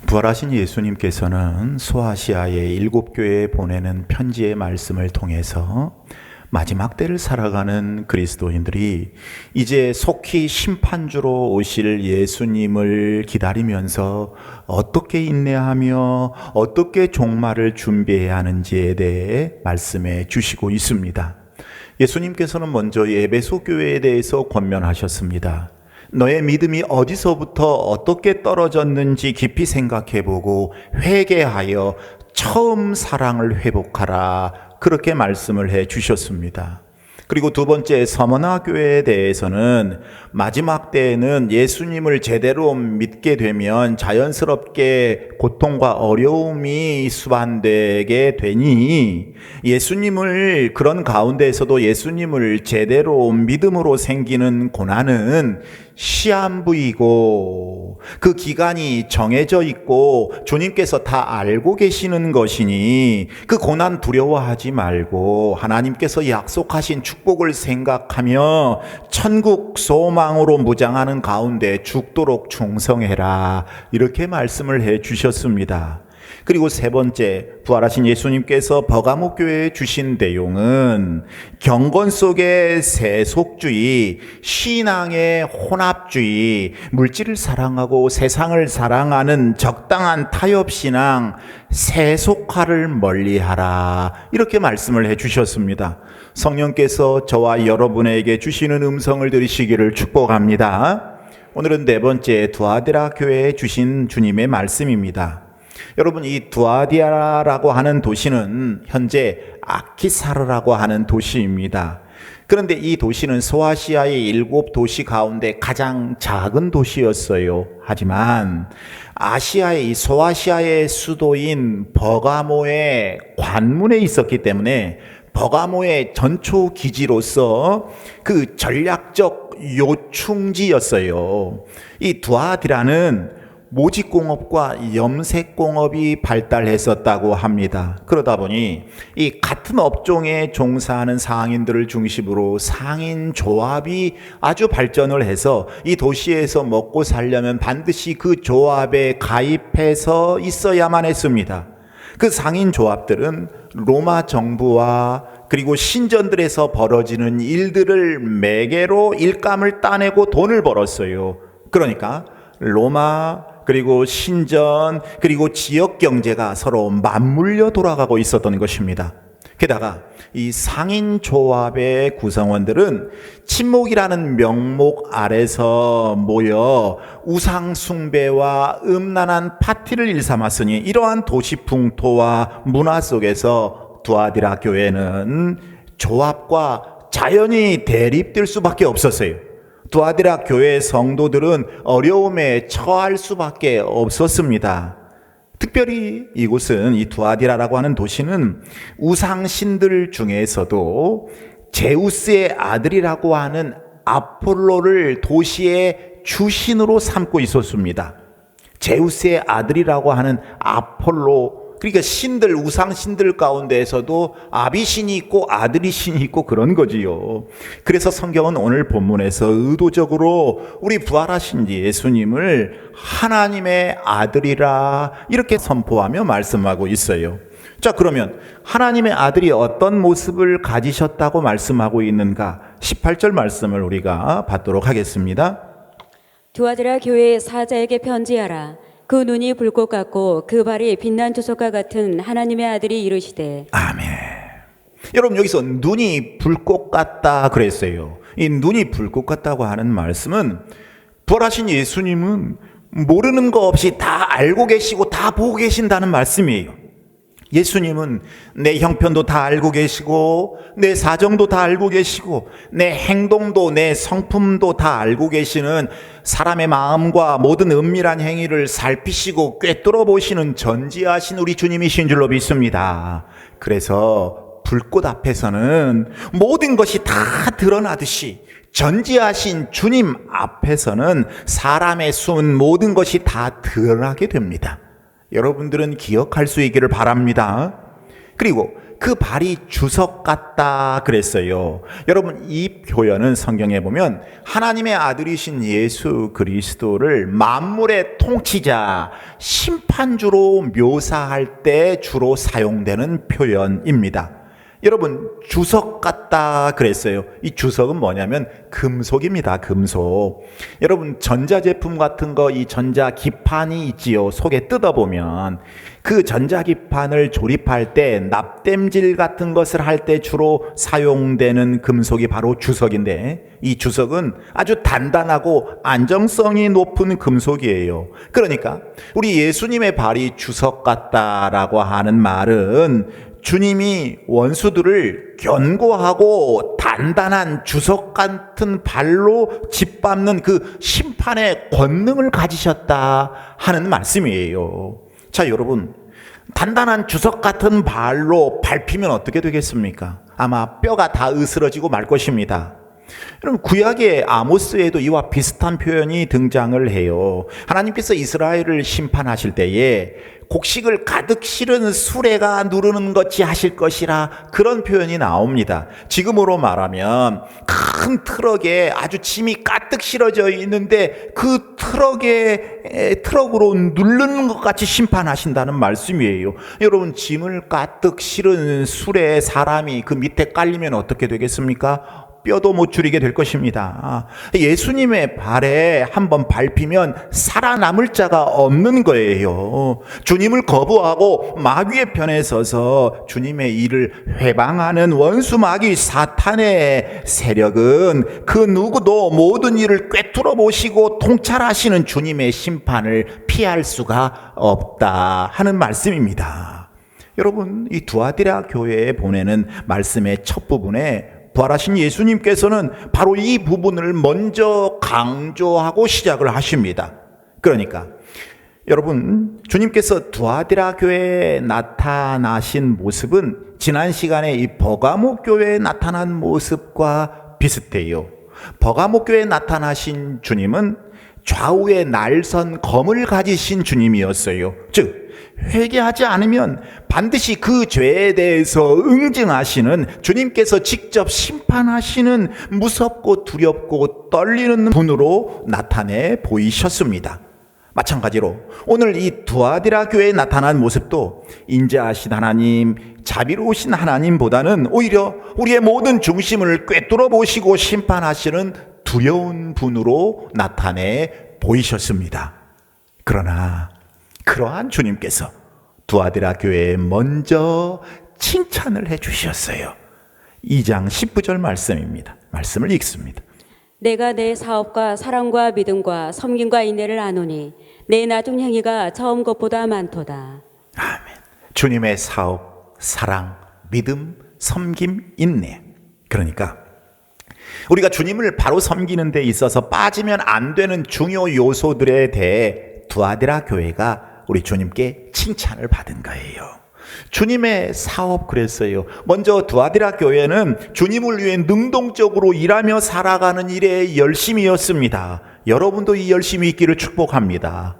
부활하신 예수님께서는 소아시아의 7교회에 보내는 편지의 말씀을 통해서 마지막 때를 살아가는 그리스도인들이 이제 속히 심판주로 오실 예수님을 기다리면서 어떻게 인내하며 어떻게 종말을 준비해야 하는지에 대해 말씀해 주시고 있습니다. 예수님께서는 먼저 에베소 교회에 대해서 권면하셨습니다. 너의 믿음이 어디서부터 어떻게 떨어졌는지 깊이 생각해보고 회개하여 처음 사랑을 회복하라, 그렇게 말씀을 해 주셨습니다. 그리고 두 번째 서머나 교회에 대해서는 마지막 때에는 예수님을 제대로 믿게 되면 자연스럽게 고통과 어려움이 수반되게 되니 예수님을 그런 가운데에서도 예수님을 제대로 믿음으로 생기는 고난은 시한부이고 그 기간이 정해져 있고 주님께서 다 알고 계시는 것이니 그 고난 두려워하지 말고 하나님께서 약속하신 축복을 생각하며 천국 소망으로 무장하는 가운데 죽도록 충성해라, 이렇게 말씀을 해 주셨습니다. 그리고 세 번째, 부활하신 예수님께서 버가모 교회에 주신 내용은 경건 속의 세속주의, 신앙의 혼합주의, 물질을 사랑하고 세상을 사랑하는 적당한 타협신앙, 세속화를 멀리하라, 이렇게 말씀을 해 주셨습니다. 성령께서 저와 여러분에게 주시는 음성을 들으시기를 축복합니다. 오늘은 네 번째, 두아디라 교회에 주신 주님의 말씀입니다. 여러분, 이 두아디라라고 하는 도시는 현재 아키사르라고 하는 도시입니다. 그런데 이 도시는 소아시아의 7도시 가운데 가장 작은 도시였어요. 하지만 아시아의, 소아시아의 수도인 버가모의 관문에 있었기 때문에 버가모의 전초 기지로서 그 전략적 요충지였어요. 이 두아디라는 모직공업과 염색공업이 발달했었다고 합니다. 그러다 보니 이 같은 업종에 종사하는 상인들을 중심으로 상인조합이 아주 발전을 해서 이 도시에서 먹고 살려면 반드시 그 조합에 가입해서 있어야만 했습니다. 그 상인조합들은 로마 정부와 그리고 신전들에서 벌어지는 일들을 매개로 일감을 따내고 돈을 벌었어요. 그러니까 로마, 그리고 신전, 그리고 지역 경제가 서로 맞물려 돌아가고 있었던 것입니다. 게다가 이 상인조합의 구성원들은 친목이라는 명목 아래서 모여 우상숭배와 음란한 파티를 일삼았으니 이러한 도시 풍토와 문화 속에서 두아디라 교회는 조합과 자연히 대립될 수밖에 없었어요. 두아디라 교회 성도들은 어려움에 처할 수밖에 없었습니다. 특별히 이곳은, 이 두아디라라고 하는 도시는 우상신들 중에서도 제우스의 아들이라고 하는 아폴로를 도시의 주신으로 삼고 있었습니다. 제우스의 아들이라고 하는 아폴로, 그러니까 신들, 우상신들 가운데에서도 아비신이 있고 아들이 신이 있고 그런 거지요. 그래서 성경은 오늘 본문에서 의도적으로 우리 부활하신 예수님을 하나님의 아들이라 이렇게 선포하며 말씀하고 있어요. 자, 그러면 하나님의 아들이 어떤 모습을 가지셨다고 말씀하고 있는가? 18절 말씀을 우리가 받도록 하겠습니다. 두아디라 교회의 사자에게 편지하라. 그 눈이 불꽃 같고 그 발이 빛난 주석과 같은 하나님의 아들이 이르시되. 아멘. 여러분, 여기서 눈이 불꽃 같다 그랬어요. 이 눈이 불꽃 같다고 하는 말씀은 부활하신 예수님은 모르는 거 없이 다 알고 계시고 다 보고 계신다는 말씀이에요. 예수님은 내 형편도 다 알고 계시고 내 사정도 다 알고 계시고 내 행동도 내 성품도 다 알고 계시는, 사람의 마음과 모든 은밀한 행위를 살피시고 꿰뚫어 보시는 전지하신 우리 주님이신 줄로 믿습니다. 그래서 불꽃 앞에서는 모든 것이 다 드러나듯이 전지하신 주님 앞에서는 사람의 숨은 모든 것이 다 드러나게 됩니다. 여러분들은 기억할 수 있기를 바랍니다. 그리고 그 발이 주석 같다 그랬어요. 여러분, 이 표현은 성경에 보면 하나님의 아들이신 예수 그리스도를 만물의 통치자, 심판주로 묘사할 때 주로 사용되는 표현입니다. 여러분, 주석 같다 그랬어요. 이 주석은 뭐냐면 금속입니다. 금속. 여러분, 전자제품 같은 거, 이 전자기판이 있지요. 속에 뜯어보면 그 전자기판을 조립할 때 납땜질 같은 것을 할 때 주로 사용되는 금속이 바로 주석인데, 이 주석은 아주 단단하고 안정성이 높은 금속이에요. 그러니까 우리 예수님의 발이 주석 같다라고 하는 말은 주님이 원수들을 견고하고 단단한 주석 같은 발로 짓밟는 그 심판의 권능을 가지셨다 하는 말씀이에요. 자, 여러분, 단단한 주석 같은 발로 밟히면 어떻게 되겠습니까? 아마 뼈가 다 으스러지고 말 것입니다. 여러분, 구약의 아모스에도 이와 비슷한 표현이 등장을 해요. 하나님께서 이스라엘을 심판하실 때에 곡식을 가득 실은 수레가 누르는 것이 하실 것이라, 그런 표현이 나옵니다. 지금으로 말하면 큰 트럭에 아주 짐이 가득 실어져 있는데 그 트럭으로 누르는 것 같이 심판하신다는 말씀이에요. 여러분, 짐을 가득 실은 수레에 사람이 그 밑에 깔리면 어떻게 되겠습니까? 뼈도 못 줄이게 될 것입니다. 예수님의 발에 한번 밟히면 살아남을 자가 없는 거예요. 주님을 거부하고 마귀의 편에 서서 주님의 일을 회방하는 원수 마귀 사탄의 세력은 그 누구도 모든 일을 꿰뚫어 보시고 통찰하시는 주님의 심판을 피할 수가 없다 하는 말씀입니다. 여러분, 이 두아디라 교회에 보내는 말씀의 첫 부분에 부활하신 예수님께서는 바로 이 부분을 먼저 강조하고 시작을 하십니다. 그러니까 여러분, 주님께서 두아디라 교회에 나타나신 모습은 지난 시간에 이 버가모 교회에 나타난 모습과 비슷해요. 버가모 교회에 나타나신 주님은 좌우에 날선 검을 가지신 주님이었어요. 즉, 회개하지 않으면 반드시 그 죄에 대해서 응징하시는, 주님께서 직접 심판하시는 무섭고 두렵고 떨리는 분으로 나타내 보이셨습니다. 마찬가지로 오늘 이 두아디라 교회에 나타난 모습도 인자하신 하나님, 자비로우신 하나님보다는 오히려 우리의 모든 중심을 꿰뚫어 보시고 심판하시는 두려운 분으로 나타내 보이셨습니다. 그러나 그러한 주님께서 두아디라 교회에 먼저 칭찬을 해 주셨어요. 2장 19절 말씀입니다. 말씀을 읽습니다. 내가 내 사업과 사랑과 믿음과 섬김과 인내를 아노니 내 나중 행위가 처음 것보다 많도다. 아멘. 주님의 사업, 사랑, 믿음, 섬김, 인내. 그러니까 우리가 주님을 바로 섬기는 데 있어서 빠지면 안 되는 중요 요소들에 대해 두아디라 교회가 우리 주님께 칭찬을 받은 거예요. 주님의 사업 그랬어요. 먼저 두아디라 교회는 주님을 위해 능동적으로 일하며 살아가는 일에 열심이었습니다. 여러분도 이 열심이 있기를 축복합니다.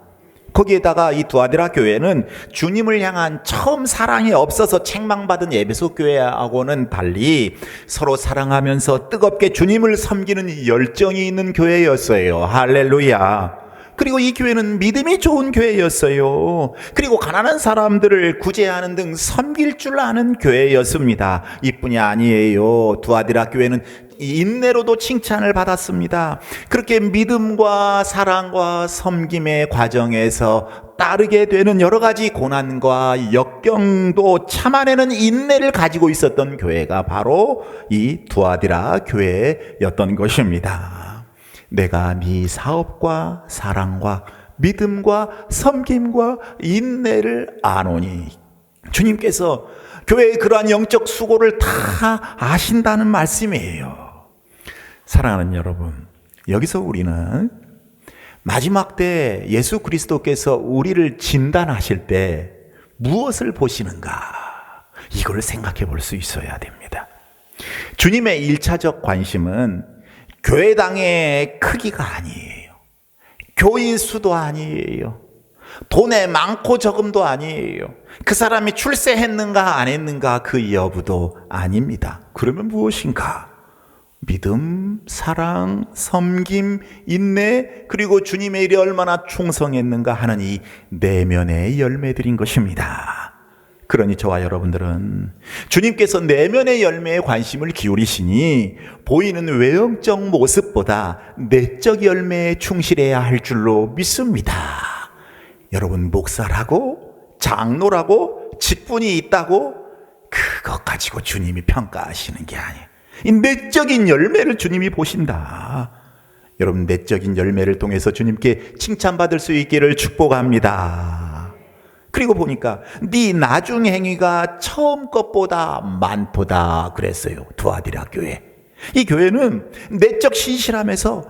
거기에다가 이 두아디라 교회는 주님을 향한 처음 사랑이 없어서 책망받은 에베소 교회하고는 달리 서로 사랑하면서 뜨겁게 주님을 섬기는 열정이 있는 교회였어요. 할렐루야. 그리고 이 교회는 믿음이 좋은 교회였어요. 그리고 가난한 사람들을 구제하는 등 섬길 줄 아는 교회였습니다. 이뿐이 아니에요. 두아디라 교회는 인내로도 칭찬을 받았습니다. 그렇게 믿음과 사랑과 섬김의 과정에서 따르게 되는 여러 가지 고난과 역경도 참아내는 인내를 가지고 있었던 교회가 바로 이 두아디라 교회였던 것입니다. 내가 네 사업과 사랑과 믿음과 섬김과 인내를 아노니. 주님께서 교회의 그러한 영적 수고를 다 아신다는 말씀이에요. 사랑하는 여러분, 여기서 우리는 마지막 때 예수 그리스도께서 우리를 진단하실 때 무엇을 보시는가, 이걸 생각해 볼 수 있어야 됩니다. 주님의 1차적 관심은 교회당의 크기가 아니에요. 교인 수도 아니에요. 돈에 많고 적음도 아니에요. 그 사람이 출세했는가 안 했는가 그 여부도 아닙니다. 그러면 무엇인가? 믿음, 사랑, 섬김, 인내, 그리고 주님의 일에 얼마나 충성했는가 하는 이 내면의 열매들인 것입니다. 그러니 저와 여러분들은 주님께서 내면의 열매에 관심을 기울이시니 보이는 외형적 모습보다 내적 열매에 충실해야 할 줄로 믿습니다. 여러분, 목사라고 장로라고 직분이 있다고 그것 가지고 주님이 평가하시는 게 아니에요. 이 내적인 열매를 주님이 보신다. 여러분, 내적인 열매를 통해서 주님께 칭찬받을 수 있기를 축복합니다. 그리고 보니까 네 나중 행위가 처음 것보다 많도다 그랬어요. 두아디라 교회. 이 교회는 내적 신실함에서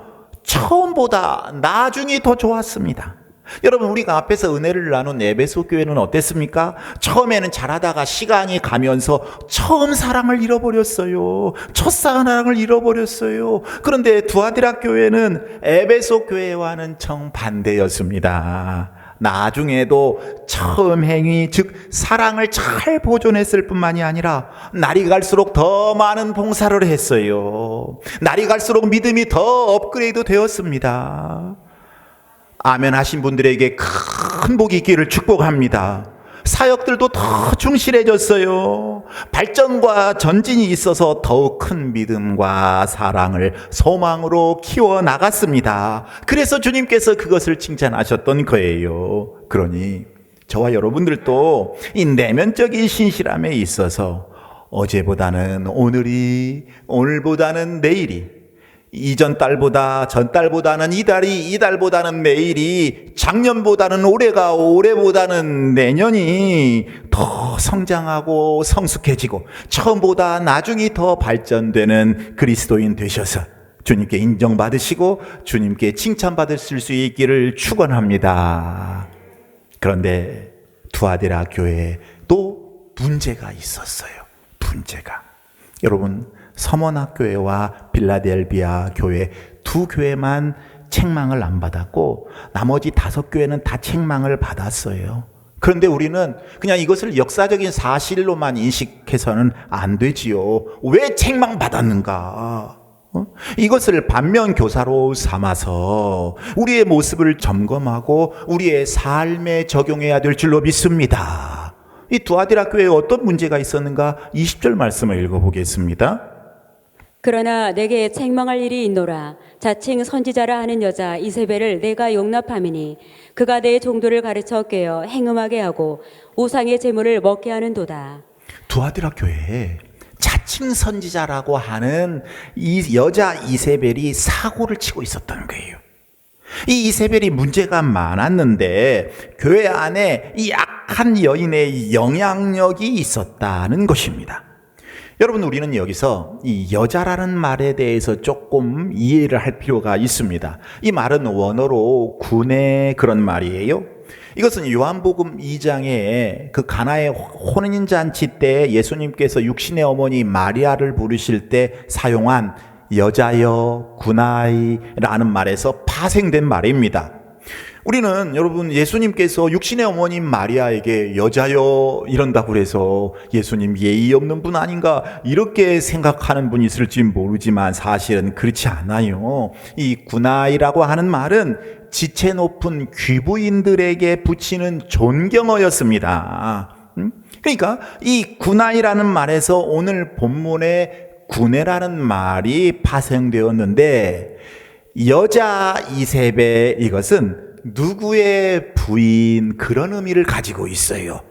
처음보다 나중이 더 좋았습니다. 여러분, 우리가 앞에서 은혜를 나눈 에베소 교회는 어땠습니까? 처음에는 잘하다가 시간이 가면서 처음 사랑을 잃어버렸어요. 첫사랑을 잃어버렸어요. 그런데 두아디라 교회는 에베소 교회와는 정반대였습니다. 나중에도 처음 행위, 즉 사랑을 잘 보존했을 뿐만이 아니라 날이 갈수록 더 많은 봉사를 했어요. 날이 갈수록 믿음이 더 업그레이드 되었습니다. 아멘 하신 분들에게 큰 복이 있기를 축복합니다. 사역들도 더 충실해졌어요. 발전과 전진이 있어서 더욱 큰 믿음과 사랑을 소망으로 키워나갔습니다. 그래서 주님께서 그것을 칭찬하셨던 거예요. 그러니 저와 여러분들도 이 내면적인 신실함에 있어서 어제보다는 오늘이, 오늘보다는 내일이, 이전 달보다 전 달보다는 이달이, 이달보다는 내일이, 작년보다는 올해가, 올해보다는 내년이 더 성장하고 성숙해지고 처음보다 나중이 더 발전되는 그리스도인 되셔서 주님께 인정받으시고 주님께 칭찬받으실 수 있기를 축원합니다. 그런데 두아디라 교회에 또 문제가 있었어요. 문제가. 여러분, 서머나교회와 빌라델비아 교회 두 교회만 책망을 안 받았고 나머지 5교회는 다 책망을 받았어요. 그런데 우리는 그냥 이것을 역사적인 사실로만 인식해서는 안 되지요. 왜 책망받았는가? 이것을 반면교사로 삼아서 우리의 모습을 점검하고 우리의 삶에 적용해야 될 줄로 믿습니다. 이 두아디라 교회에 어떤 문제가 있었는가? 20절 말씀을 읽어보겠습니다. 그러나 내게 책망할 일이 있노라. 자칭 선지자라 하는 여자 이세벨을 내가 용납함이니 그가 내 종도를 가르쳐 깨어 행음하게 하고 우상의 제물을 먹게 하는도다. 두아디라 교회에 자칭 선지자라고 하는 이 여자 이세벨이 사고를 치고 있었던 거예요. 이 이세벨이 문제가 많았는데 교회 안에 이 악한 여인의 영향력이 있었다는 것입니다. 여러분, 우리는 여기서 이 여자라는 말에 대해서 조금 이해를 할 필요가 있습니다. 이 말은 원어로 군의 그런 말이에요. 이것은 요한복음 2장에 그 가나의 혼인잔치 때 예수님께서 육신의 어머니 마리아를 부르실 때 사용한 여자여 군아이라는 말에서 파생된 말입니다. 우리는 여러분, 예수님께서 육신의 어머님 마리아에게 여자여 이런다고 그래서 예수님 예의 없는 분 아닌가 이렇게 생각하는 분이 있을지 모르지만 사실은 그렇지 않아요. 이 군아이라고 하는 말은 지체 높은 귀부인들에게 붙이는 존경어였습니다. 그러니까 이 군아이라는 말에서 오늘 본문에 구내라는 말이 파생되었는데 여자 이세벨 이것은 누구의 부인 그런 의미를 가지고 있어요.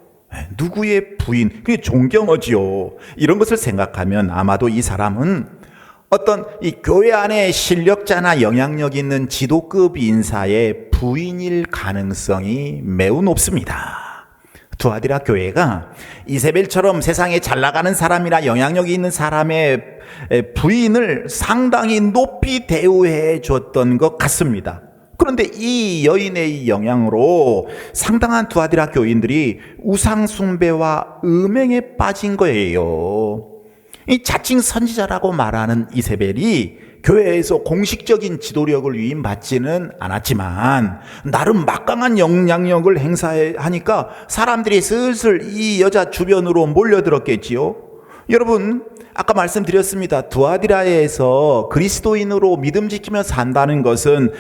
누구의 부인, 그게 존경어지요. 이런 것을 생각하면 아마도 이 사람은 어떤 이 교회 안에 실력자나 영향력 있는 지도급 인사의 부인일 가능성이 매우 높습니다. 두아디라 교회가 이세벨처럼 세상에 잘 나가는 사람이나 영향력이 있는 사람의 부인을 상당히 높이 대우해 줬던 것 같습니다. 그런데 이 여인의 영향으로 상당한 두아디라 교인들이 우상 숭배와 음행에 빠진 거예요. 이 자칭 선지자라고 말하는 이세벨이 교회에서 공식적인 지도력을 위임받지는 않았지만 나름 막강한 영향력을 행사하니까 사람들이 슬슬 이 여자 주변으로 몰려들었겠지요. 여러분, 아까 말씀드렸습니다. 두아디라에서 그리스도인으로 믿음 지키며 산다는 것은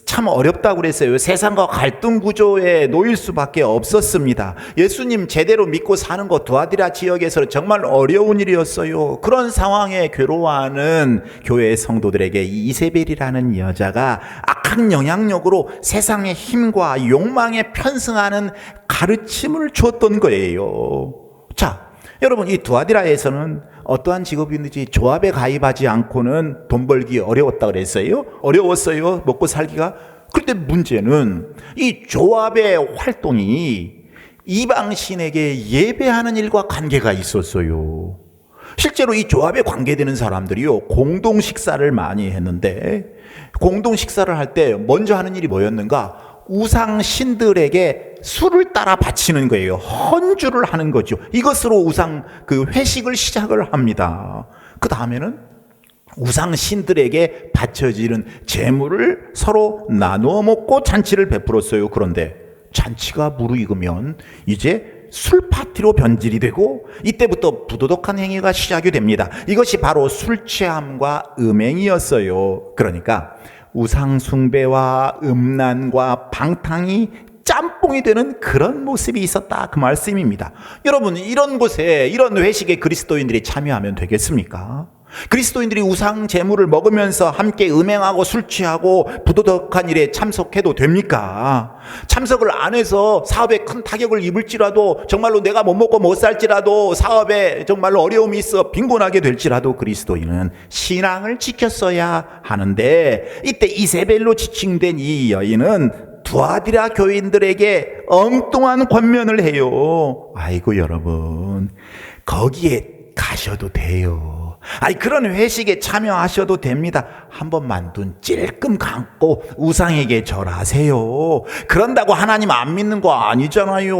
참 어렵다고 그랬어요. 세상과 갈등 구조에 놓일 수밖에 없었습니다. 예수님 제대로 믿고 사는 것 두아디라 지역에서 정말 어려운 일이었어요. 그런 상황에 괴로워하는 교회 성도들에게 이세벨이라는 여자가 악한 영향력으로 세상의 힘과 욕망에 편승하는 가르침을 줬던 거예요. 자, 여러분, 이 두아디라에서는 어떠한 직업이든지 조합에 가입하지 않고는 돈 벌기 어려웠다 그랬어요. 어려웠어요. 먹고 살기가. 그런데 문제는 이 조합의 활동이 이방신에게 예배하는 일과 관계가 있었어요. 실제로 이 조합에 관계되는 사람들이요, 공동 식사를 많이 했는데, 공동 식사를 할 때 먼저 하는 일이 뭐였는가? 우상 신들에게 술을 따라 바치는 거예요. 헌주를 하는 거죠. 이것으로 우상 회식을 시작을 합니다. 그 다음에는 우상 신들에게 바쳐지는 재물을 서로 나누어 먹고 잔치를 베풀었어요. 그런데 잔치가 무르익으면 이제 술 파티로 변질이 되고 이때부터 부도덕한 행위가 시작이 됩니다. 이것이 바로 술 취함과 음행이었어요. 그러니까 우상 숭배와 음란과 방탕이 짬뽕이 되는 그런 모습이 있었다, 그 말씀입니다. 여러분, 이런 곳에, 이런 회식에 그리스도인들이 참여하면 되겠습니까? 그리스도인들이 우상 제물을 먹으면서 함께 음행하고 술 취하고 부도덕한 일에 참석해도 됩니까? 참석을 안 해서 사업에 큰 타격을 입을지라도, 정말로 내가 못 먹고 못 살지라도, 사업에 정말로 어려움이 있어 빈곤하게 될지라도 그리스도인은 신앙을 지켰어야 하는데, 이때 이세벨로 지칭된 이 여인은 두아디라 교인들에게 엉뚱한 권면을 해요. 아이고 여러분, 거기에 가셔도 돼요. 아니, 그런 회식에 참여하셔도 됩니다. 한 번만 눈 찔끔 감고 우상에게 절하세요. 그런다고 하나님 안 믿는 거 아니잖아요.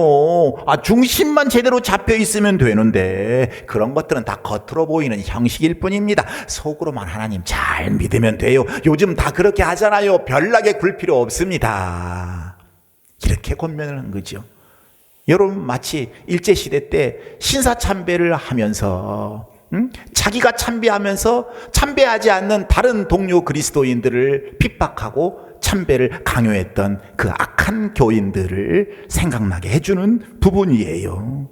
중심만 제대로 잡혀 있으면 되는데, 그런 것들은 다 겉으로 보이는 형식일 뿐입니다. 속으로만 하나님 잘 믿으면 돼요. 요즘 다 그렇게 하잖아요. 별나게 굴 필요 없습니다. 이렇게 권면을 한 거죠. 여러분, 마치 일제시대 때 신사참배를 하면서 자기가 참배하면서 참배하지 않는 다른 동료 그리스도인들을 핍박하고 참배를 강요했던 그 악한 교인들을 생각나게 해주는 부분이에요.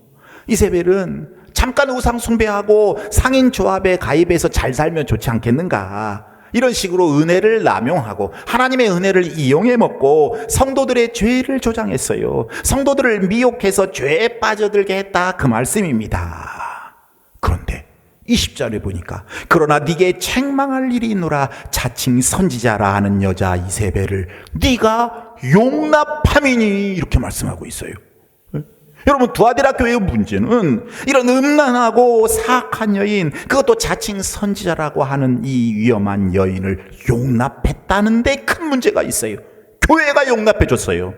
이세벨은 잠깐 우상 숭배하고 상인 조합에 가입해서 잘 살면 좋지 않겠는가? 이런 식으로 은혜를 남용하고 하나님의 은혜를 이용해 먹고 성도들의 죄를 조장했어요. 성도들을 미혹해서 죄에 빠져들게 했다, 그 말씀입니다. 그런데 20절에 보니까 그러나 네게 책망할 일이 있노라 자칭 선지자라 하는 여자 이세벨을 네가 용납함이니, 이렇게 말씀하고 있어요. 여러분, 두아디라 교회의 문제는 이런 음란하고 사악한 여인, 그것도 자칭 선지자라고 하는 이 위험한 여인을 용납했다는 데 큰 문제가 있어요. 교회가 용납해 줬어요.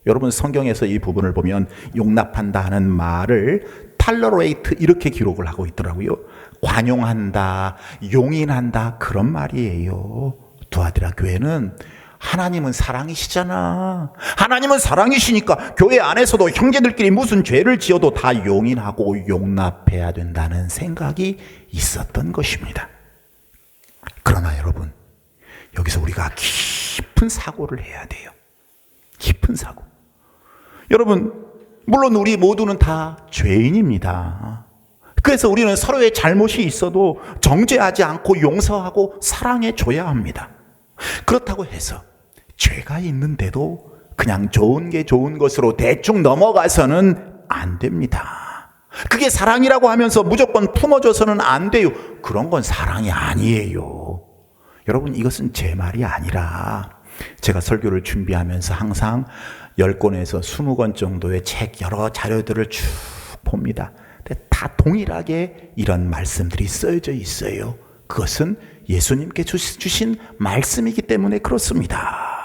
여러분, 성경에서 이 부분을 보면 용납한다 하는 말을 탈러레이트 이렇게 기록을 하고 있더라고요. 관용한다, 용인한다, 그런 말이에요. 두아디라 교회는 하나님은 사랑이시잖아. 하나님은 사랑이시니까 교회 안에서도 형제들끼리 무슨 죄를 지어도 다 용인하고 용납해야 된다는 생각이 있었던 것입니다. 그러나 여러분, 여기서 우리가 깊은 사고를 해야 돼요. 깊은 사고. 여러분, 물론 우리 모두는 다 죄인입니다. 그래서 우리는 서로의 잘못이 있어도 정죄하지 않고 용서하고 사랑해 줘야 합니다. 그렇다고 해서 죄가 있는데도 그냥 좋은 게 좋은 것으로 대충 넘어가서는 안 됩니다. 그게 사랑이라고 하면서 무조건 품어줘서는 안 돼요. 그런 건 사랑이 아니에요. 여러분, 이것은 제 말이 아니라 제가 설교를 준비하면서 항상 10권에서 20권 정도의 책 여러 자료들을 쭉 봅니다. 근데 다 동일하게 이런 말씀들이 쓰여져 있어요. 그것은 예수님께 주신 말씀이기 때문에 그렇습니다.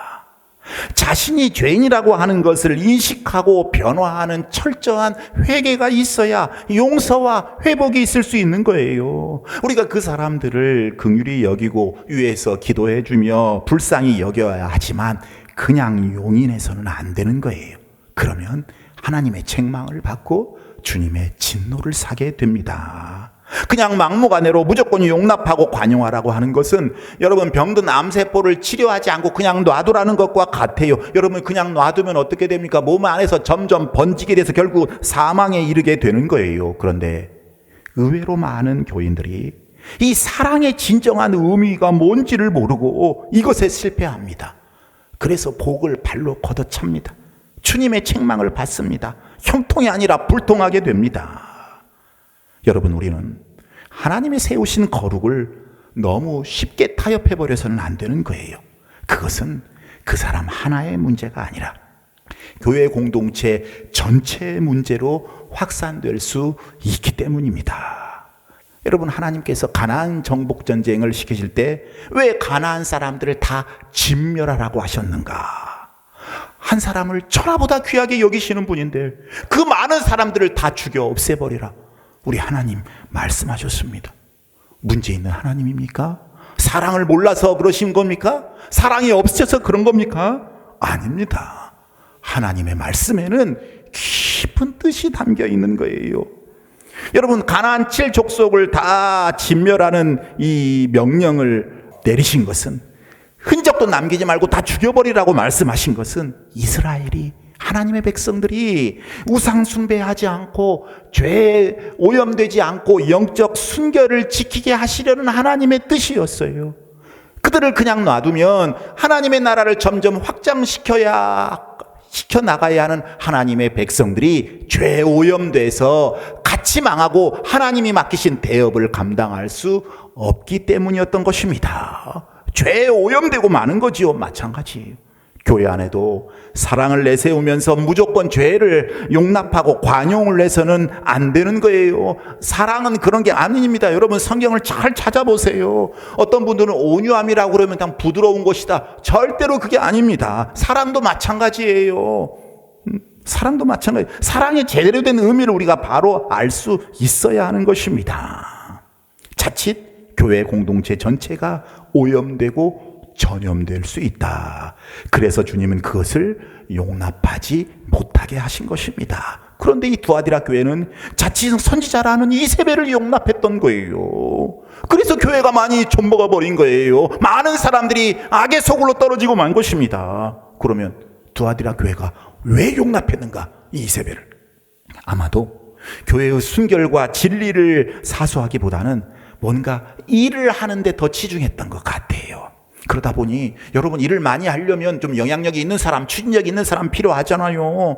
자신이 죄인이라고 하는 것을 인식하고 변화하는 철저한 회개가 있어야 용서와 회복이 있을 수 있는 거예요. 우리가 그 사람들을 긍휼히 여기고 위에서 기도해 주며 불쌍히 여겨야 하지만 그냥 용인해서는 안 되는 거예요. 그러면 하나님의 책망을 받고 주님의 진노를 사게 됩니다. 그냥 막무가내로 무조건 용납하고 관용하라고 하는 것은 여러분 병든 암세포를 치료하지 않고 그냥 놔두라는 것과 같아요. 여러분 그냥 놔두면 어떻게 됩니까? 몸 안에서 점점 번지게 돼서 결국 사망에 이르게 되는 거예요. 그런데 의외로 많은 교인들이 이 사랑의 진정한 의미가 뭔지를 모르고 이것에 실패합니다. 그래서 복을 발로 걷어찹니다. 주님의 책망을 받습니다. 형통이 아니라 불통하게 됩니다. 여러분, 우리는 하나님이 세우신 거룩을 너무 쉽게 타협해버려서는 안 되는 거예요. 그것은 그 사람 하나의 문제가 아니라 교회 공동체 전체의 문제로 확산될 수 있기 때문입니다. 여러분, 하나님께서 가나안 정복 전쟁을 시키실 때 왜 가나안 사람들을 다 진멸하라고 하셨는가? 한 사람을 천하보다 귀하게 여기시는 분인데 그 많은 사람들을 다 죽여 없애버리라. 우리 하나님 말씀하셨습니다. 문제 있는 하나님입니까? 사랑을 몰라서 그러신 겁니까? 사랑이 없으셔서 그런 겁니까? 아닙니다. 하나님의 말씀에는 깊은 뜻이 담겨 있는 거예요. 여러분, 가나안 7족속을 다 진멸하는 이 명령을 내리신 것은, 흔적도 남기지 말고 다 죽여버리라고 말씀하신 것은 이스라엘이, 하나님의 백성들이 우상 숭배하지 않고 죄에 오염되지 않고 영적 순결을 지키게 하시려는 하나님의 뜻이었어요. 그들을 그냥 놔두면 하나님의 나라를 점점 시켜나가야 하는 하나님의 백성들이 죄에 오염돼서 같이 망하고 하나님이 맡기신 대업을 감당할 수 없기 때문이었던 것입니다. 죄에 오염되고 마는 거지요. 마찬가지예요. 교회 안에도 사랑을 내세우면서 무조건 죄를 용납하고 관용을 해서는 안 되는 거예요. 사랑은 그런 게 아닙니다. 여러분, 성경을 잘 찾아보세요. 어떤 분들은 온유함이라고 그러면 그냥 부드러운 것이다. 절대로 그게 아닙니다. 사랑도 마찬가지예요. 사랑도 마찬가지. 사랑의 제대로 된 의미를 우리가 바로 알 수 있어야 하는 것입니다. 자칫 교회 공동체 전체가 오염되고 전염될 수 있다. 그래서 주님은 그것을 용납하지 못하게 하신 것입니다. 그런데 이 두아디라 교회는 자칫 선지자라는 이세벨을 용납했던 거예요. 그래서 교회가 많이 존버가 버린 거예요. 많은 사람들이 악의 소굴로 떨어지고 만 것입니다. 그러면 두아디라 교회가 왜 용납했는가? 이 이세벨을. 아마도 교회의 순결과 진리를 사수하기보다는 뭔가 일을 하는데 더 치중했던 것 같아요. 그러다 보니 여러분, 일을 많이 하려면 좀 영향력이 있는 사람, 추진력 있는 사람 필요하잖아요.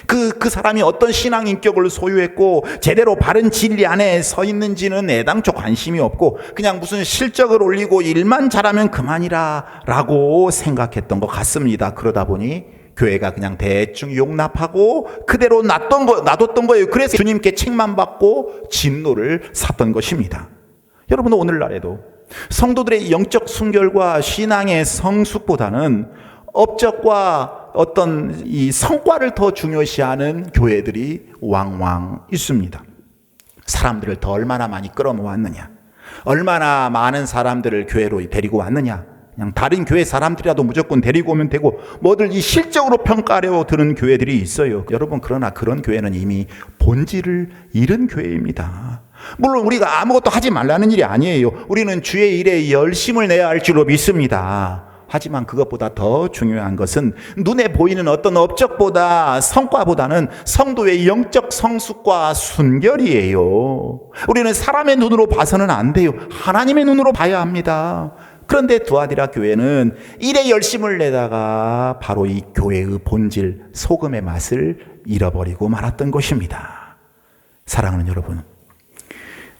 그 사람이 어떤 신앙 인격을 소유했고 제대로 바른 진리 안에 서 있는지는 애당초 관심이 없고 그냥 무슨 실적을 올리고 일만 잘하면 그만이라 라고 생각했던 것 같습니다. 그러다 보니 교회가 그냥 대충 용납하고 그대로 놔뒀던 거예요. 그래서 주님께 책망받고 진노를 샀던 것입니다. 여러분, 오늘날에도 성도들의 영적 순결과 신앙의 성숙보다는 업적과 어떤 이 성과를 더 중요시하는 교회들이 왕왕 있습니다. 사람들을 더 얼마나 많이 끌어모았느냐, 얼마나 많은 사람들을 교회로 데리고 왔느냐, 그냥 다른 교회 사람들이라도 무조건 데리고 오면 되고 뭐들 이 실적으로 평가하려 드는 교회들이 있어요. 여러분, 그러나 그런 교회는 이미 본질을 잃은 교회입니다. 물론 우리가 아무것도 하지 말라는 일이 아니에요. 우리는 주의 일에 열심을 내야 할 줄로 믿습니다. 하지만 그것보다 더 중요한 것은 눈에 보이는 어떤 업적보다, 성과보다는 성도의 영적 성숙과 순결이에요. 우리는 사람의 눈으로 봐서는 안 돼요. 하나님의 눈으로 봐야 합니다. 그런데 두아디라 교회는 일에 열심을 내다가 바로 이 교회의 본질, 소금의 맛을 잃어버리고 말았던 것입니다. 사랑하는 여러분,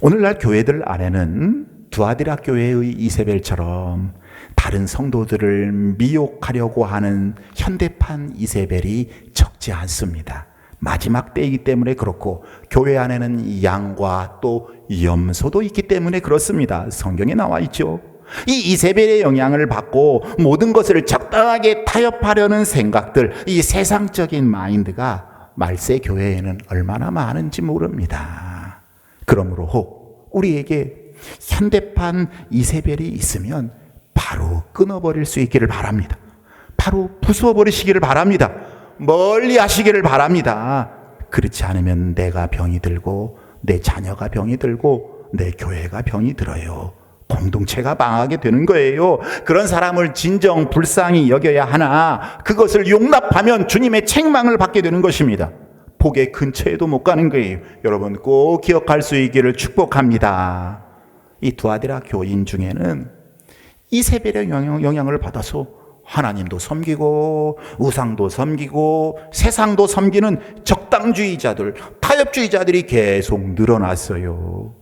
오늘날 교회들 안에는 두아디라 교회의 이세벨처럼 다른 성도들을 미혹하려고 하는 현대판 이세벨이 적지 않습니다. 마지막 때이기 때문에 그렇고 교회 안에는 양과 또 염소도 있기 때문에 그렇습니다. 성경에 나와 있죠. 이 이세벨의 영향을 받고 모든 것을 적당하게 타협하려는 생각들, 이 세상적인 마인드가 말세 교회에는 얼마나 많은지 모릅니다. 그러므로 우리에게 현대판 이세벨이 있으면 바로 끊어버릴 수 있기를 바랍니다. 바로 부숴버리시기를 바랍니다. 멀리 하시기를 바랍니다. 그렇지 않으면 내가 병이 들고 내 자녀가 병이 들고 내 교회가 병이 들어요. 공동체가 망하게 되는 거예요. 그런 사람을 진정 불쌍히 여겨야 하나 그것을 용납하면 주님의 책망을 받게 되는 것입니다. 복의 근처에도 못 가는 거예요. 여러분 꼭 기억할 수 있기를 축복합니다. 이 두아디라 교인 중에는 이세벨의 영향을 받아서 하나님도 섬기고 우상도 섬기고 세상도 섬기는 적당주의자들, 타협주의자들이 계속 늘어났어요.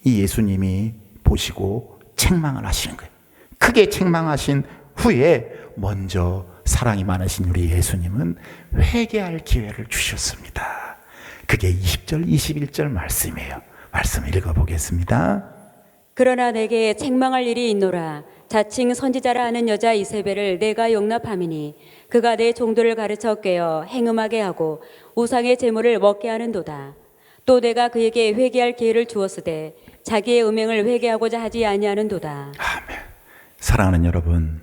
이 예수님이 보시고 책망을 하시는 거예요. 크게 책망하신 후에 먼저 사랑이 많으신 우리 예수님은 회개할 기회를 주셨습니다. 그게 20절, 21절 말씀이에요. 말씀 읽어보겠습니다. 그러나 내게 책망할 일이 있노라. 자칭 선지자라 하는 여자 이세벨을 내가 용납함이니 그가 내 종들을 가르쳐 깨어 행음하게 하고 우상의 제물을 먹게 하는도다. 또 내가 그에게 회개할 기회를 주었으되 자기의 음행을 회개하고자 하지 아니하는도다. 아멘. 사랑하는 여러분,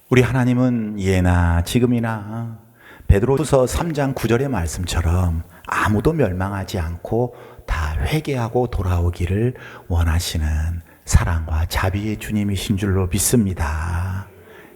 우리 하나님은 예나 지금이나 베드로후서 3장 9절의 말씀처럼 아무도 멸망하지 않고 다 회개하고 돌아오기를 원하시는 사랑과 자비의 주님이신 줄로 믿습니다.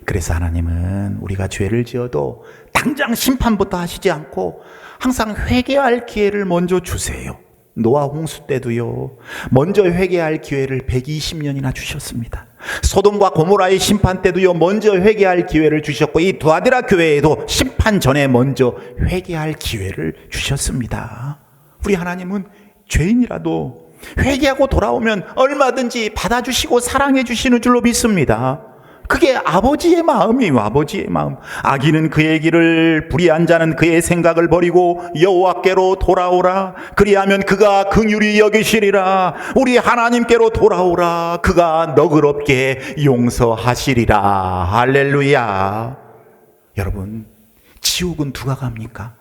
그래서 하나님은 우리가 죄를 지어도 당장 심판부터 하시지 않고 항상 회개할 기회를 먼저 주세요. 노아 홍수 때도요, 먼저 회개할 기회를 120년이나 주셨습니다. 소돔과 고모라의 심판 때도요, 먼저 회개할 기회를 주셨고, 이 두아디라 교회에도 심판 전에 먼저 회개할 기회를 주셨습니다. 우리 하나님은 죄인이라도 회개하고 돌아오면 얼마든지 받아주시고 사랑해 주시는 줄로 믿습니다. 그게 아버지의 마음이에요. 아버지의 마음. 악인은 그의 길을, 불의한 자는 그의 생각을 버리고 여호와께로 돌아오라. 그리하면 그가 긍휼히 여기시리라. 우리 하나님께로 돌아오라. 그가 너그럽게 용서하시리라. 할렐루야. 여러분, 지옥은 누가 갑니까?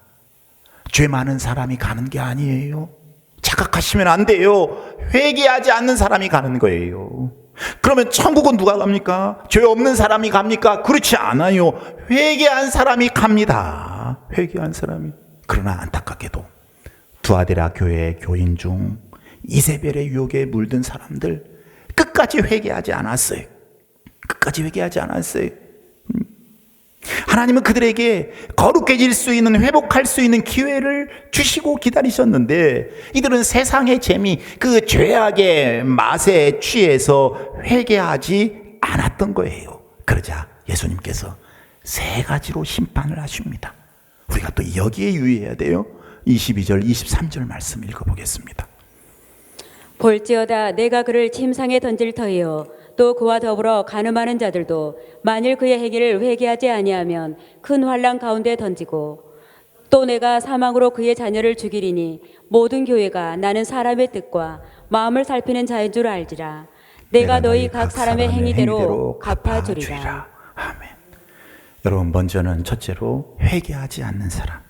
죄 많은 사람이 가는 게 아니에요. 착각하시면 안 돼요. 회개하지 않는 사람이 가는 거예요. 그러면 천국은 누가 갑니까? 죄 없는 사람이 갑니까? 그렇지 않아요. 회개한 사람이 갑니다. 회개한 사람이. 그러나 안타깝게도 두아디라 교회 교인 중 이세벨의 유혹에 물든 사람들 끝까지 회개하지 않았어요. 끝까지 회개하지 않았어요. 하나님은 그들에게 거룩해질 수 있는, 회복할 수 있는 기회를 주시고 기다리셨는데 이들은 세상의 재미, 그 죄악의 맛에 취해서 회개하지 않았던 거예요. 그러자 예수님께서 세 가지로 심판을 하십니다. 우리가 또 여기에 유의해야 돼요. 22절, 23절 말씀 읽어보겠습니다. 볼지어다 내가 그를 침상에 던질 터이요 또 그와 더불어 간음하는 자들도 만일 그의 행위를 회개하지 아니하면 큰 환난 가운데 던지고 또 내가 사망으로 그의 자녀를 죽이리니 모든 교회가 나는 사람의 뜻과 마음을 살피는 자인 줄 알지라. 내가 너희 각 사람의 행위대로 갚아주리라. 아멘. 여러분, 먼저는 첫째로 회개하지 않는 사람,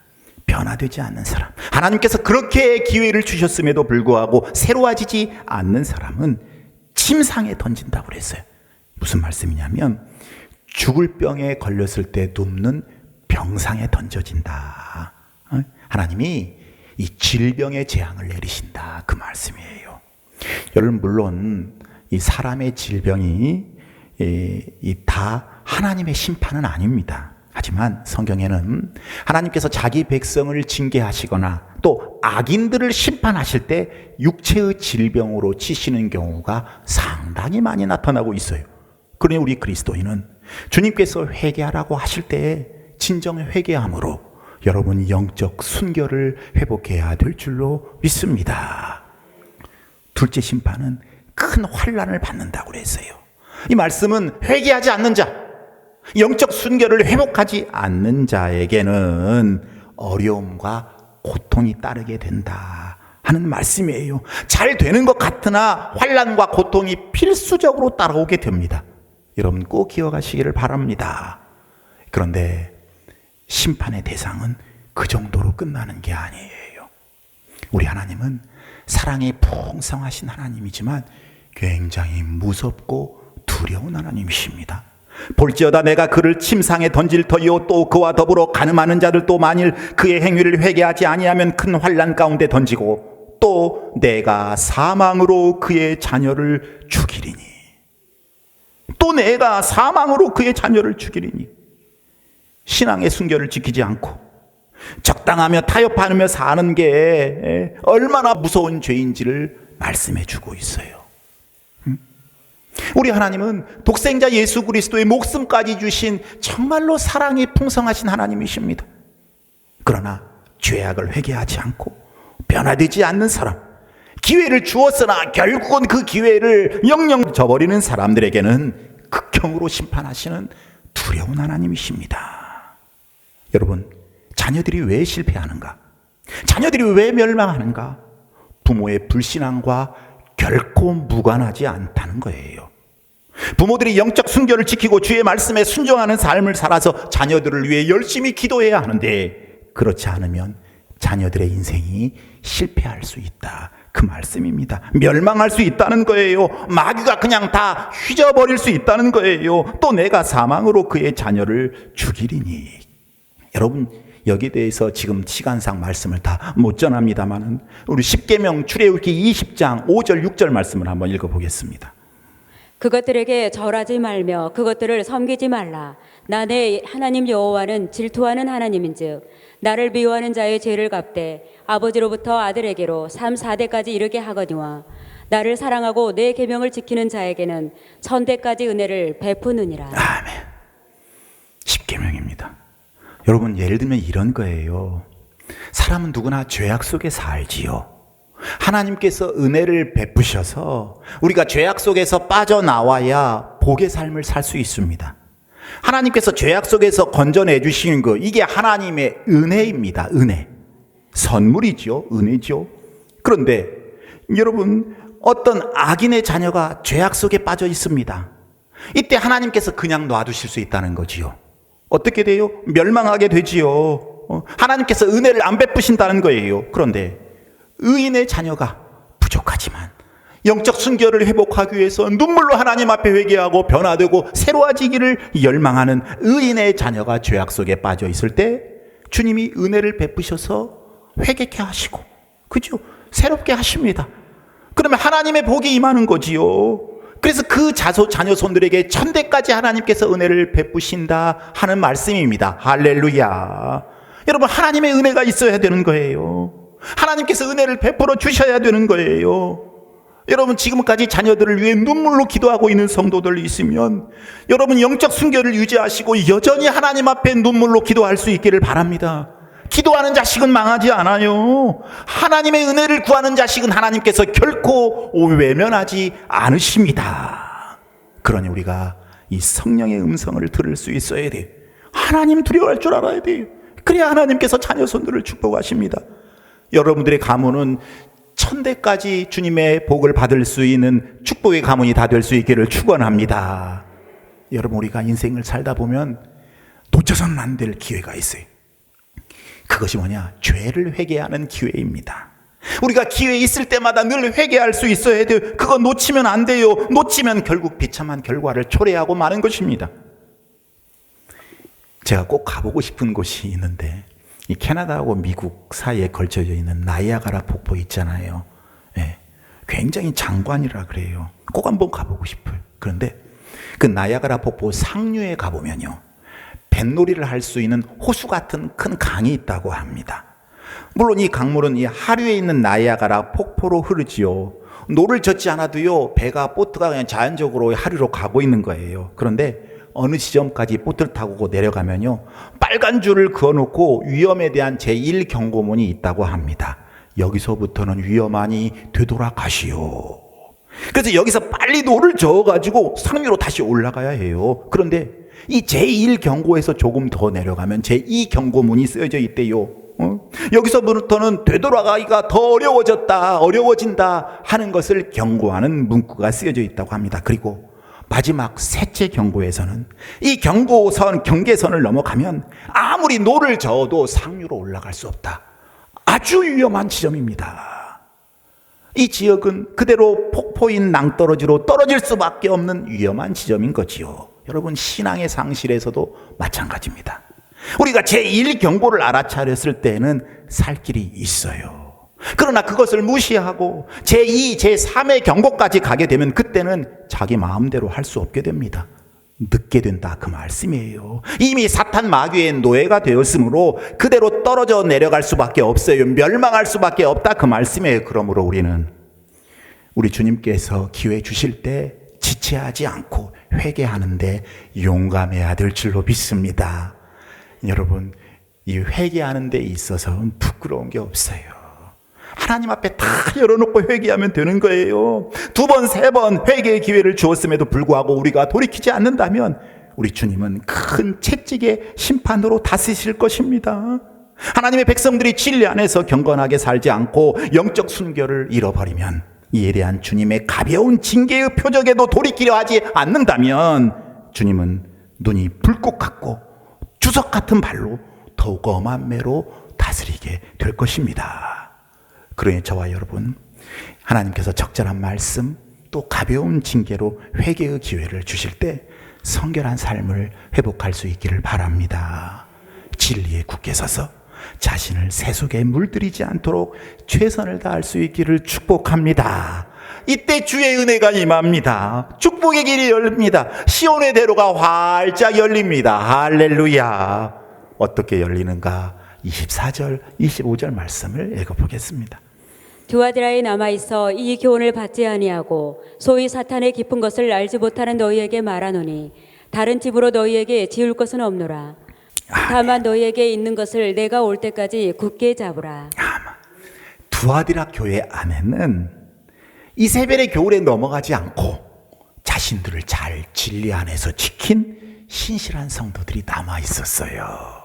변화되지 않는 사람, 하나님께서 그렇게 기회를 주셨음에도 불구하고 새로워지지 않는 사람은 침상에 던진다고 그랬어요. 무슨 말씀이냐면 죽을 병에 걸렸을 때 눕는 병상에 던져진다. 하나님이 이 질병의 재앙을 내리신다, 그 말씀이에요. 여러분, 물론 이 사람의 질병이 다 하나님의 심판은 아닙니다. 하지만 성경에는 하나님께서 자기 백성을 징계하시거나 또 악인들을 심판하실 때 육체의 질병으로 치시는 경우가 상당히 많이 나타나고 있어요. 그러니 우리 그리스도인은 주님께서 회개하라고 하실 때 진정 회개함으로 여러분 영적 순결을 회복해야 될 줄로 믿습니다. 둘째 심판은 큰 환난을 받는다고 그랬어요. 이 말씀은 회개하지 않는 자, 영적 순결을 회복하지 않는 자에게는 어려움과 고통이 따르게 된다 하는 말씀이에요. 잘 되는 것 같으나 환난과 고통이 필수적으로 따라오게 됩니다. 여러분 꼭 기억하시기를 바랍니다. 그런데 심판의 대상은 그 정도로 끝나는 게 아니에요. 우리 하나님은 사랑이 풍성하신 하나님이지만 굉장히 무섭고 두려운 하나님이십니다. 볼지어다 내가 그를 침상에 던질 터이요 또 그와 더불어 간음하는 자들도 만일 그의 행위를 회개하지 아니하면 큰 환난 가운데 던지고 또 내가 사망으로 그의 자녀를 죽이리니 또 내가 사망으로 그의 자녀를 죽이리니 신앙의 순결을 지키지 않고 적당하며 타협하며 사는 게 얼마나 무서운 죄인지를 말씀해 주고 있어요. 우리 하나님은 독생자 예수 그리스도의 목숨까지 주신 정말로 사랑이 풍성하신 하나님이십니다. 그러나 죄악을 회개하지 않고 변화되지 않는 사람, 기회를 주었으나 결국은 그 기회를 영영 저버리는 사람들에게는 극형으로 심판하시는 두려운 하나님이십니다. 여러분, 자녀들이 왜 실패하는가? 자녀들이 왜 멸망하는가? 부모의 불신앙과 결코 무관하지 않다는 거예요. 부모들이 영적 순결을 지키고 주의 말씀에 순종하는 삶을 살아서 자녀들을 위해 열심히 기도해야 하는데 그렇지 않으면 자녀들의 인생이 실패할 수 있다. 그 말씀입니다. 멸망할 수 있다는 거예요. 마귀가 그냥 다 휘저버릴 수 있다는 거예요. 또 내가 사망으로 그의 자녀를 죽이리니. 여러분 여기에 대해서 지금 시간상 말씀을 다 못 전합니다만은 우리 십계명 출애굽기 20장 5절 6절 말씀을 한번 읽어보겠습니다. 그것들에게 절하지 말며 그것들을 섬기지 말라. 나 내 하나님 여호와는 질투하는 하나님인즉 나를 미워하는 자의 죄를 갚되 아버지로부터 아들에게로 3, 4대까지 이르게 하거니와 나를 사랑하고 내 계명을 지키는 자에게는 1000대까지 은혜를 베푸느니라. 아멘. 십계명입니다. 여러분 예를 들면 이런 거예요. 사람은 누구나 죄악 속에 살지요. 하나님께서 은혜를 베푸셔서 우리가 죄악 속에서 빠져나와야 복의 삶을 살 수 있습니다. 하나님께서 죄악 속에서 건져내 주시는 거 이게 하나님의 은혜입니다. 은혜. 선물이죠. 은혜죠. 그런데 여러분 어떤 악인의 자녀가 죄악 속에 빠져 있습니다. 이때 하나님께서 그냥 놔두실 수 있다는 거지요. 어떻게 돼요? 멸망하게 되지요. 하나님께서 은혜를 안 베푸신다는 거예요. 그런데 의인의 자녀가 부족하지만 영적 순결을 회복하기 위해서 눈물로 하나님 앞에 회개하고 변화되고 새로워지기를 열망하는 의인의 자녀가 죄악 속에 빠져 있을 때 주님이 은혜를 베푸셔서 회개케 하시고 그죠? 새롭게 하십니다. 그러면 하나님의 복이 임하는 거지요. 그래서 그 자녀 손들에게 1000대까지 하나님께서 은혜를 베푸신다 하는 말씀입니다. 할렐루야. 여러분 하나님의 은혜가 있어야 되는 거예요. 하나님께서 은혜를 베풀어 주셔야 되는 거예요. 여러분 지금까지 자녀들을 위해 눈물로 기도하고 있는 성도들이 있으면 여러분 영적 순결을 유지하시고 여전히 하나님 앞에 눈물로 기도할 수 있기를 바랍니다. 기도하는 자식은 망하지 않아요. 하나님의 은혜를 구하는 자식은 하나님께서 결코 외면하지 않으십니다. 그러니 우리가 이 성령의 음성을 들을 수 있어야 돼요. 하나님 두려워할 줄 알아야 돼요. 그래야 하나님께서 자녀 손들을 축복하십니다. 여러분들의 가문은 1000대까지 주님의 복을 받을 수 있는 축복의 가문이 다 될 수 있기를 축원합니다. 여러분 우리가 인생을 살다 보면 놓쳐서는 안 될 기회가 있어요. 그것이 뭐냐? 죄를 회개하는 기회입니다. 우리가 기회 있을 때마다 늘 회개할 수 있어야 돼요. 그거 놓치면 안 돼요. 놓치면 결국 비참한 결과를 초래하고 마는 것입니다. 제가 꼭 가보고 싶은 곳이 있는데 이 캐나다하고 미국 사이에 걸쳐져 있는 나이아가라 폭포 있잖아요. 예, 굉장히 장관이라 그래요. 꼭 한번 가보고 싶어요. 그런데 그 나이아가라 폭포 상류에 가보면요, 뱃놀이를 할 수 있는 호수 같은 큰 강이 있다고 합니다. 물론 이 강물은 이 하류에 있는 나이아가라 폭포로 흐르지요. 노를 젓지 않아도요, 보트가 그냥 자연적으로 하류로 가고 있는 거예요. 그런데 어느 지점까지 보트를 타고 내려가면요, 빨간 줄을 그어놓고 위험에 대한 제1경고문이 있다고 합니다. 여기서부터는 위험하니 되돌아가시오. 그래서 여기서 빨리 노를 저어가지고 상류로 다시 올라가야 해요. 그런데 이 제1경고에서 조금 더 내려가면 제2경고문이 쓰여져 있대요. 여기서부터는 되돌아가기가 더 어려워진다 하는 것을 경고하는 문구가 쓰여져 있다고 합니다. 그리고 마지막 셋째 경고에서는 이 경계선을 넘어가면 아무리 노를 저어도 상류로 올라갈 수 없다. 아주 위험한 지점입니다. 이 지역은 그대로 폭포인 낭떠러지로 떨어질 수밖에 없는 위험한 지점인 거지요. 여러분, 신앙의 상실에서도 마찬가지입니다. 우리가 제1경고를 알아차렸을 때는 살 길이 있어요. 그러나 그것을 무시하고 제2, 제3의 경고까지 가게 되면 그때는 자기 마음대로 할 수 없게 됩니다. 늦게 된다, 그 말씀이에요. 이미 사탄 마귀의 노예가 되었으므로 그대로 떨어져 내려갈 수밖에 없어요. 멸망할 수밖에 없다, 그 말씀이에요. 그러므로 우리 주님께서 기회 주실 때 지체하지 않고 회개하는데 용감해야 될 줄로 믿습니다. 여러분, 이 회개하는 데 있어서 부끄러운 게 없어요. 하나님 앞에 다 열어놓고 회개하면 되는 거예요. 2번, 3번 회개의 기회를 주었음에도 불구하고 우리가 돌이키지 않는다면 우리 주님은 큰 채찍의 심판으로 다스리실 것입니다. 하나님의 백성들이 진리 안에서 경건하게 살지 않고 영적 순결을 잃어버리면, 이에 대한 주님의 가벼운 징계의 표적에도 돌이키려 하지 않는다면 주님은 눈이 불꽃 같고 주석 같은 발로 더욱 엄한 매로 다스리게 될 것입니다. 그러니 저와 여러분, 하나님께서 적절한 말씀 또 가벼운 징계로 회개의 기회를 주실 때 성결한 삶을 회복할 수 있기를 바랍니다. 진리에 굳게 서서 자신을 세속에 물들이지 않도록 최선을 다할 수 있기를 축복합니다. 이때 주의 은혜가 임합니다. 축복의 길이 열립니다. 시온의 대로가 활짝 열립니다. 할렐루야. 어떻게 열리는가? 24절, 25절 말씀을 읽어보겠습니다. 두아디라에 남아있어 이 교훈을 받지 아니하고 소위 사탄의 깊은 것을 알지 못하는 너희에게 말하노니 다른 집으로 너희에게 지을 것은 없노라. 다만 너희에게 있는 것을 내가 올 때까지 굳게 잡으라. 두아디라 교회 안에는 이세벨의 교훈에 넘어가지 않고 자신들을 잘 진리 안에서 지킨 신실한 성도들이 남아 있었어요.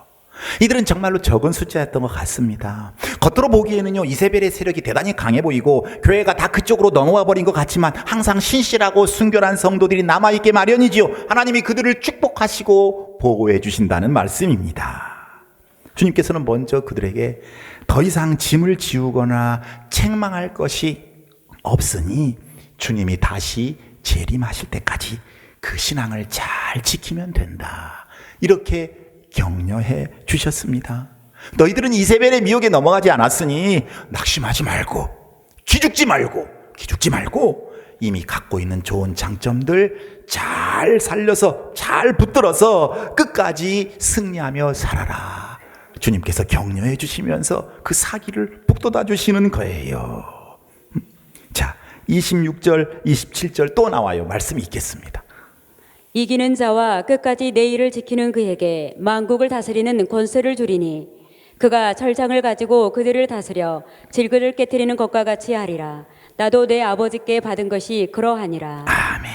이들은 정말로 적은 숫자였던 것 같습니다. 겉으로 보기에는요, 이세벨의 세력이 대단히 강해 보이고 교회가 다 그쪽으로 넘어와 버린 것 같지만 항상 신실하고 순결한 성도들이 남아있게 마련이지요. 하나님이 그들을 축복하시고 보호해 주신다는 말씀입니다. 주님께서는 먼저 그들에게 더 이상 짐을 지우거나 책망할 것이 없으니 주님이 다시 재림하실 때까지 그 신앙을 잘 지키면 된다, 이렇게 격려해 주셨습니다. 너희들은 이세벨의 미혹에 넘어가지 않았으니 낙심하지 말고 기죽지 말고 이미 갖고 있는 좋은 장점들 잘 살려서 잘 붙들어서 끝까지 승리하며 살아라. 주님께서 격려해 주시면서 그 사기를 북돋아 주시는 거예요. 자, 26절, 27절 또 나와요. 말씀이 있겠습니다. 이기는 자와 끝까지 내 일을 지키는 그에게 만국을 다스리는 권세를 주리니 그가 철장을 가지고 그들을 다스려 질그를 깨뜨리는 것과 같이 하리라. 나도 내 아버지께 받은 것이 그러하니라. 아멘.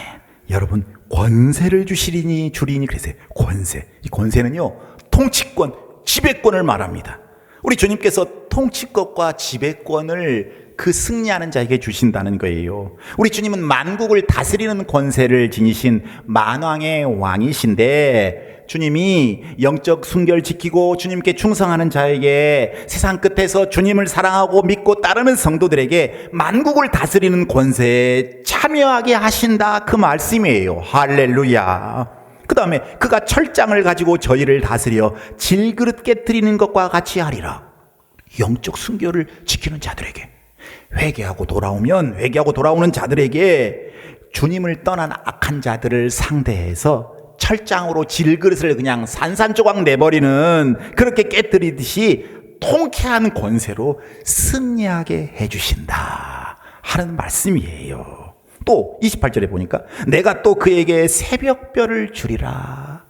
여러분, 권세를 주리니 그랬어요. 권세. 이 권세는요, 통치권, 지배권을 말합니다. 우리 주님께서 통치권과 지배권을 그 승리하는 자에게 주신다는 거예요. 우리 주님은 만국을 다스리는 권세를 지니신 만왕의 왕이신데, 주님이 영적 순결 지키고 주님께 충성하는 자에게, 세상 끝에서 주님을 사랑하고 믿고 따르는 성도들에게 만국을 다스리는 권세에 참여하게 하신다, 그 말씀이에요. 할렐루야. 그 다음에 그가 철장을 가지고 저희를 다스려 질그릇 깨뜨리는 것과 같이 하리라. 영적 순결을 지키는 자들에게, 회개하고 돌아오는 자들에게 주님을 떠난 악한 자들을 상대해서 철장으로 질그릇을 그냥 산산조각 내버리는, 그렇게 깨뜨리듯이 통쾌한 권세로 승리하게 해주신다 하는 말씀이에요. 또 28절에 보니까 내가 또 그에게 새벽별을 주리라.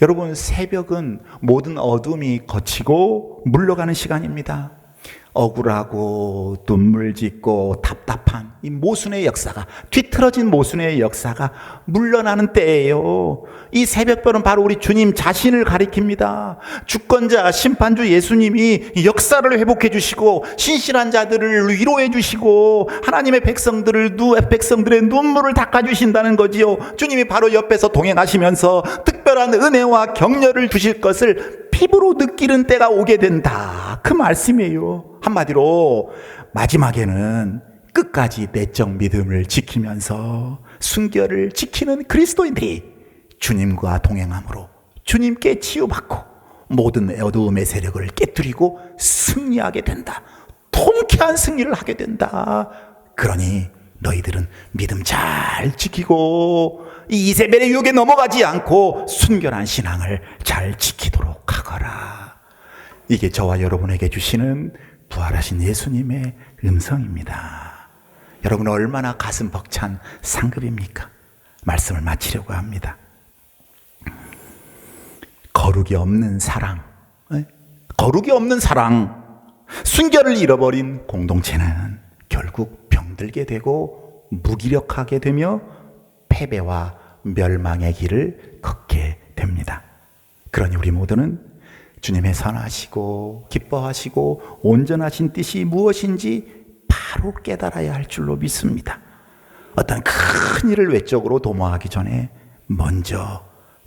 여러분, 새벽은 모든 어둠이 걷히고 물러가는 시간입니다. 억울하고 눈물 짓고 답답한 이 모순의 역사가, 뒤틀어진 모순의 역사가 물러나는 때예요. 이 새벽별은 바로 우리 주님 자신을 가리킵니다. 주권자 심판주 예수님이 역사를 회복해 주시고 신실한 자들을 위로해 주시고 하나님의 백성들의 눈물을 닦아 주신다는 거지요. 주님이 바로 옆에서 동행하시면서 특별한 은혜와 격려를 주실 것을 피부로 느끼는 때가 오게 된다, 그 말씀이에요. 한마디로 마지막에는 끝까지 내적 믿음을 지키면서 순결을 지키는 그리스도인들이 주님과 동행함으로 주님께 치유받고 모든 어두움의 세력을 깨뜨리고 승리하게 된다. 통쾌한 승리를 하게 된다. 그러니 너희들은 믿음 잘 지키고 이 이세벨의 유혹에 넘어가지 않고 순결한 신앙을 잘 지키도록 하거라. 이게 저와 여러분에게 주시는 부활하신 예수님의 음성입니다. 여러분 얼마나 가슴 벅찬 상급입니까? 말씀을 마치려고 합니다. 거룩이 없는 사랑, 거룩이 없는 사랑, 순결을 잃어버린 공동체는 결국 병들게 되고 무기력하게 되며 패배와 멸망의 길을 걷게 됩니다. 그러니 우리 모두는 주님의 선하시고 기뻐하시고 온전하신 뜻이 무엇인지 바로 깨달아야 할 줄로 믿습니다. 어떤 큰 일을 외적으로 도모하기 전에 먼저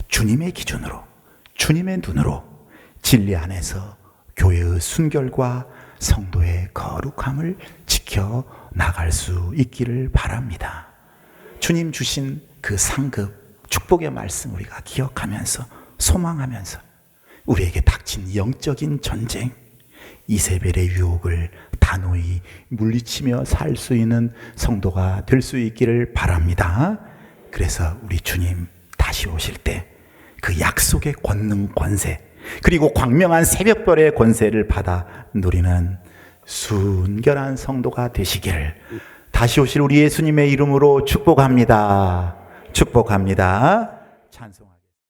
주님의 기준으로, 주님의 눈으로 진리 안에서 교회의 순결과 성도의 거룩함을 지켜 나갈 수 있기를 바랍니다. 주님 주신 그 상급 축복의 말씀 우리가 기억하면서 소망하면서 우리에게 닥친 영적인 전쟁, 이세벨의 유혹을 단호히 물리치며 살 수 있는 성도가 될 수 있기를 바랍니다. 그래서 우리 주님 다시 오실 때 그 약속의 권능 권세, 그리고 광명한 새벽별의 권세를 받아 누리는 순결한 성도가 되시기를 다시 오실 우리 예수님의 이름으로 축복합니다. 축복합니다. 찬송.